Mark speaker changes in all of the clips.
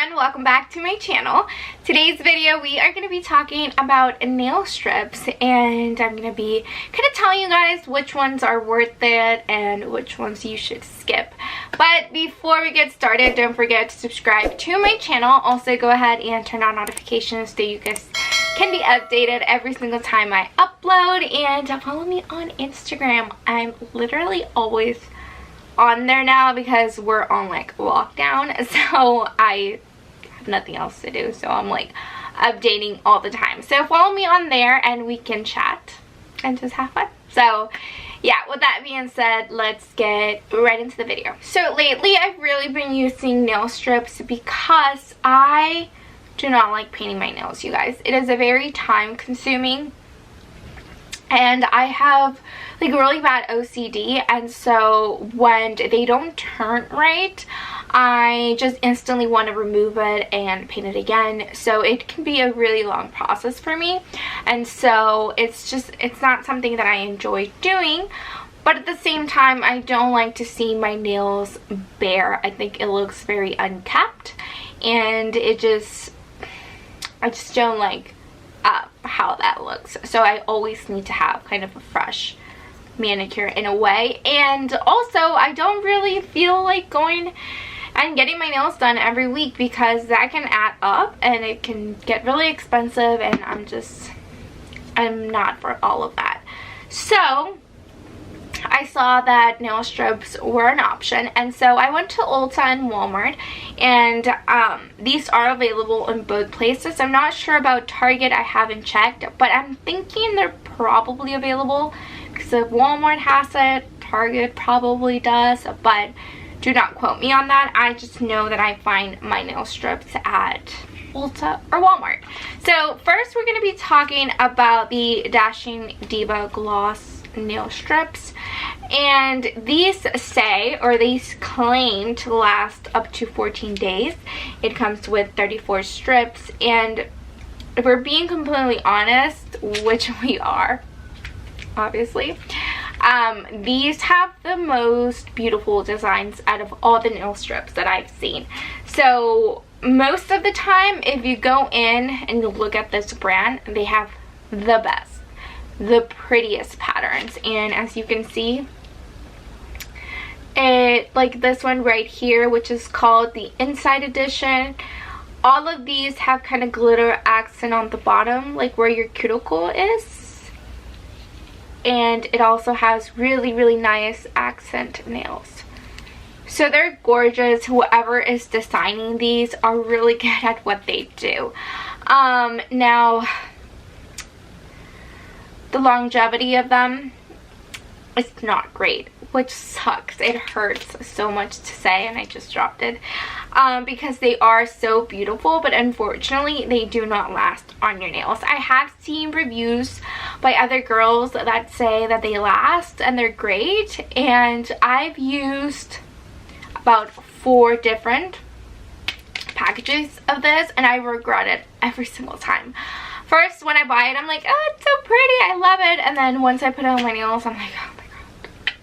Speaker 1: everyone, welcome back to my channel. Today's video we are going to be talking about nail strips, and I'm going to be kind of telling you guys which ones are worth it and which ones you should skip. But before we get started, don't forget to subscribe to my channel. Also go ahead and turn on notifications so you guys can be updated every single time I upload, and follow me on Instagram. I'm literally always on there now because we're on like lockdown, so I have nothing else to do, so I'm like updating all the time. So follow me on there and we can chat and just have fun. So yeah, with that being said, let's get right into the video. So lately I've really been using nail strips because I do not like painting my nails, you guys. It is a very time consuming, and I have like really bad OCD, and so when they don't turn right, I just instantly want to remove it and paint it again. So it can be a really long process for me, and so it's not something that I enjoy doing. But at the same time, I don't like to see my nails bare. I think it looks very unkept, and I just don't like how that looks. So I always need to have kind of a fresh manicure in a way. And also I don't really feel like going and getting my nails done every week because that can add up and it can get really expensive, and I'm not for all of that. So I saw that nail strips were an option, and so I went to Ulta and Walmart, and these are available in both places. I'm not sure about Target, I haven't checked, but I'm thinking they're probably available because if Walmart has it, Target probably does, but do not quote me on that. I just know that I find my nail strips at Ulta or Walmart. So first we're going to be talking about the Dashing Diva Gloss nail strips, and these say, or these claim to last up to 14 days. It comes with 34 strips, and if we're being completely honest, which we are obviously, these have the most beautiful designs out of all the nail strips that I've seen. So most of the time if you go in and you look at this brand, they have the best, the prettiest patterns. And as you can see, it like this one right here, which is called the Inside Edition, all of these have kind of glitter accent on the bottom, like where your cuticle is, and it also has really nice accent nails. So they're gorgeous. Whoever is designing these are really good at what they do. Now the longevity of them is not great, which sucks. It hurts so much to say, and I just dropped it, because they are so beautiful, but unfortunately they do not last on your nails. I have seen reviews by other girls that say that they last and they're great, and I've used about 4 different packages of this and I regret it every single time. First, when I buy it, I'm like, oh, it's so pretty, I love it. And then once I put it on my nails, I'm like, oh my god,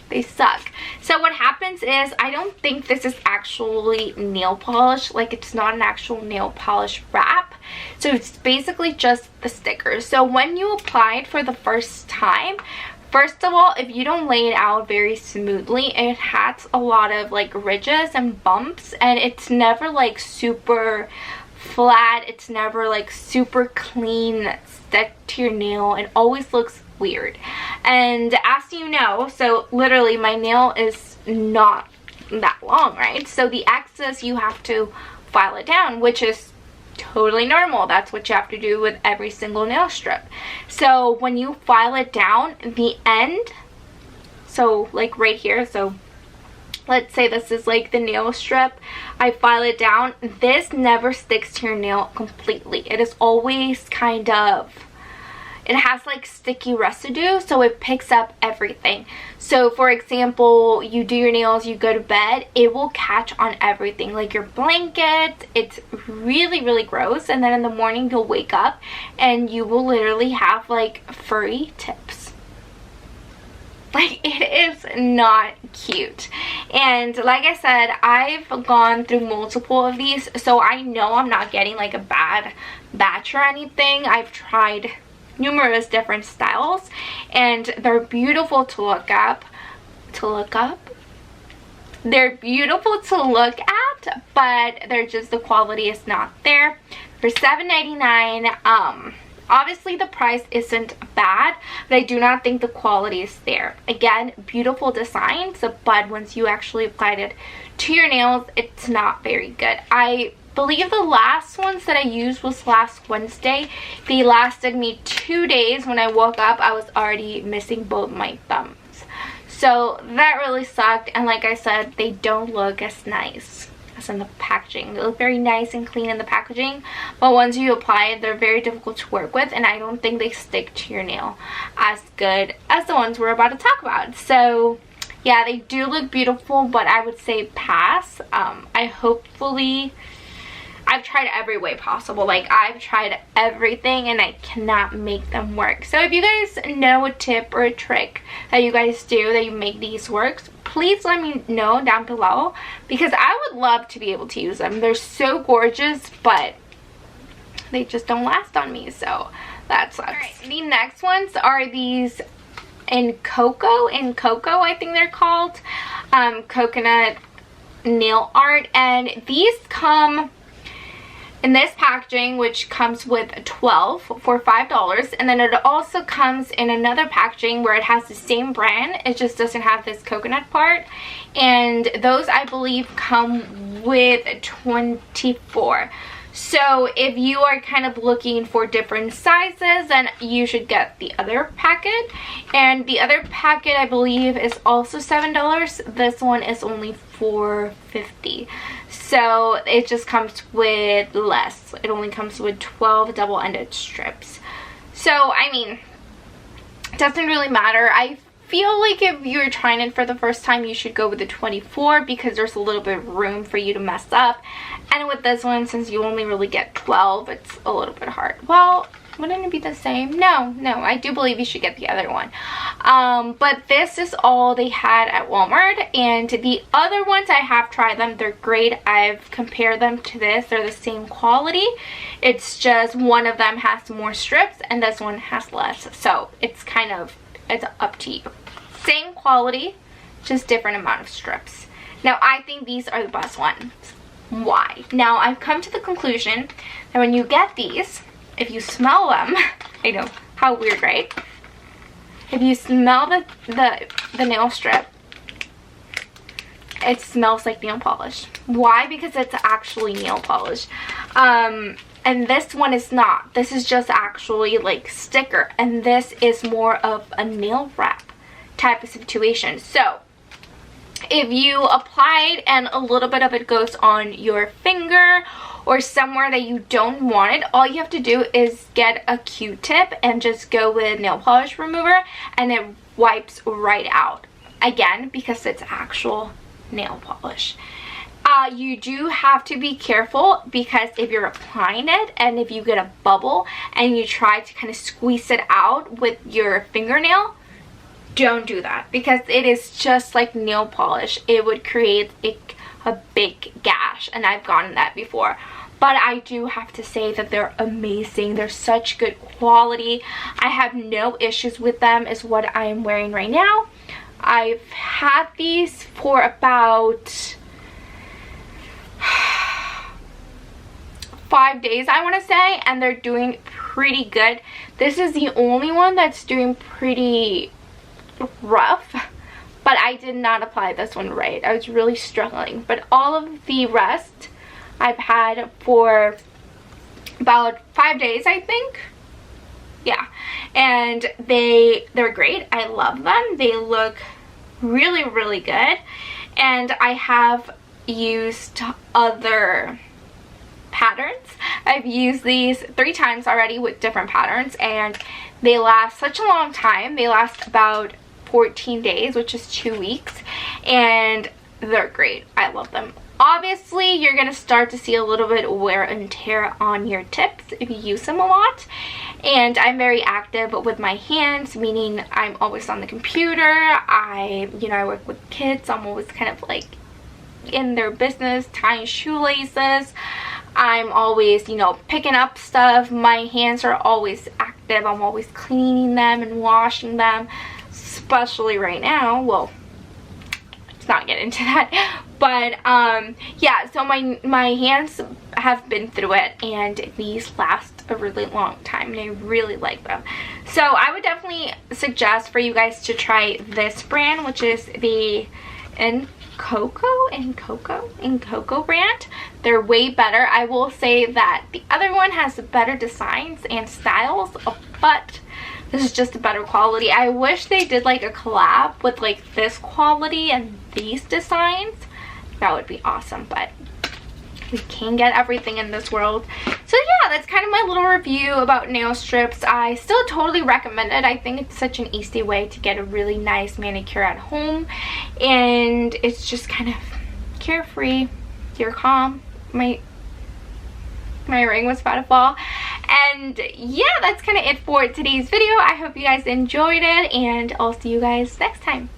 Speaker 1: they suck. So what happens is, I don't think this is actually nail polish. Like, it's not an actual nail polish wrap. So it's basically just the stickers. So when you apply it for the first time, first of all, if you don't lay it out very smoothly, it has a lot of like ridges and bumps, and it's never like super flat, it's never like super clean stick to your nail. It always looks weird. And as you know, so literally my nail is not that long, right? So the excess, you have to file it down, which is totally normal. That's what you have to do with every single nail strip. So when you file it down, the end, so like right here, so let's say this is like the nail strip, I file it down, this never sticks to your nail completely. It is always kind of, it has like sticky residue, so it picks up everything. So for example, you do your nails, you go to bed, it will catch on everything, like your blanket. It's really gross, and then in the morning you'll wake up and you will literally have like furry tips. Like, it is not cute. And like I said, I've gone through multiple of these, so I know I'm not getting like a bad batch or anything. I've tried numerous different styles, and they're beautiful to look up. They're beautiful to look at, but they're just, the quality is not there. For $7.99, obviously the price isn't bad, but I do not think the quality is there. Again, beautiful designs, but once you actually applied it to your nails, it's not very good. I believe the last ones that I used was last Wednesday. They lasted me 2 days. When I woke up, I was already missing both my thumbs. So that really sucked, and like I said, they don't look as nice as in the packaging. They look very nice and clean in the packaging, but once you apply it, they're very difficult to work with, and I don't think they stick to your nail as good as the ones we're about to talk about. So yeah, they do look beautiful, but I would say pass. I've tried every way possible. Like, I've tried everything and I cannot make them work. So if you guys know a tip or a trick that you guys do that you make these work, please let me know down below, because I would love to be able to use them. They're so gorgeous, but they just don't last on me, so that sucks. Alright, the next ones are these Incoco, I think they're called, coconut nail art, and these come in this packaging, which comes with 12 for $5, and then it also comes in another packaging where it has the same brand, it just doesn't have this coconut part, and those I believe come with 24. So if you are kind of looking for different sizes, then you should get the other packet, and the other packet I believe is also $7. This one is only $4.50. So it just comes with less. It only comes with 12 double-ended strips. So I mean, it doesn't really matter. I feel like if you're trying it for the first time, you should go with the 24, because there's a little bit of room for you to mess up. And with this one, since you only really get 12, it's a little bit hard. Well, wouldn't it be the same? No, I do believe you should get the other one. But this is all they had at Walmart, and the other ones, I have tried them. They're great. I've compared them to this. They're the same quality. It's just one of them has more strips and this one has less. So it's kind of, it's up to you. Same quality, just different amount of strips. Now, I think these are the best ones. Why? Now, I've come to the conclusion that when you get these, if you smell them, I know, how weird, right? If you smell the nail strip, it smells like nail polish. Why? Because it's actually nail polish. And this one is not. This is just actually like sticker, and this is more of a nail wrap type of situation. So if you apply it and a little bit of it goes on your finger or somewhere that you don't want it, all you have to do is get a Q-tip and just go with nail polish remover, and it wipes right out. Again, because it's actual nail polish. You do have to be careful, because if you're applying it and if you get a bubble and you try to kind of squeeze it out with your fingernail, don't do that, because it is just like nail polish. It would create a big gash, and I've gotten that before. But I do have to say that they're amazing. They're such good quality. I have no issues with them, is what I am wearing right now. I've had these for about 5 days, I want to say, and they're doing pretty good. This is the only one that's doing pretty rough, but I did not apply this one right. I was really struggling, but all of the rest I've had for about 5 days, I think. Yeah, and they're great. I love them. They look really, really good, and I have used other patterns. I've used these 3 times already with different patterns, and they last such a long time. They last about 14 days, which is 2 weeks, and they're great. I love them. Obviously, you're going to start to see a little bit wear and tear on your tips if you use them a lot. And I'm very active with my hands, meaning I'm always on the computer. I work with kids. I'm always kind of like in their business, tying shoelaces. I'm always, picking up stuff. My hands are always active. I'm always cleaning them and washing them, especially right now. Well, let's not get into that. But yeah, so my hands have been through it, and these last a really long time, and I really like them. So I would definitely suggest for you guys to try this brand, which is the Incoco brand. They're way better. I will say that the other one has better designs and styles, but this is just a better quality. I wish they did like a collab with like this quality and these designs. That would be awesome, but we can get everything in this world. So yeah, that's kind of my little review about nail strips. I still totally recommend it. I think it's such an easy way to get a really nice manicure at home, and it's just kind of carefree. You're calm. My ring was about to fall. And yeah, that's kind of it for today's video. I hope you guys enjoyed it, and I'll see you guys next time.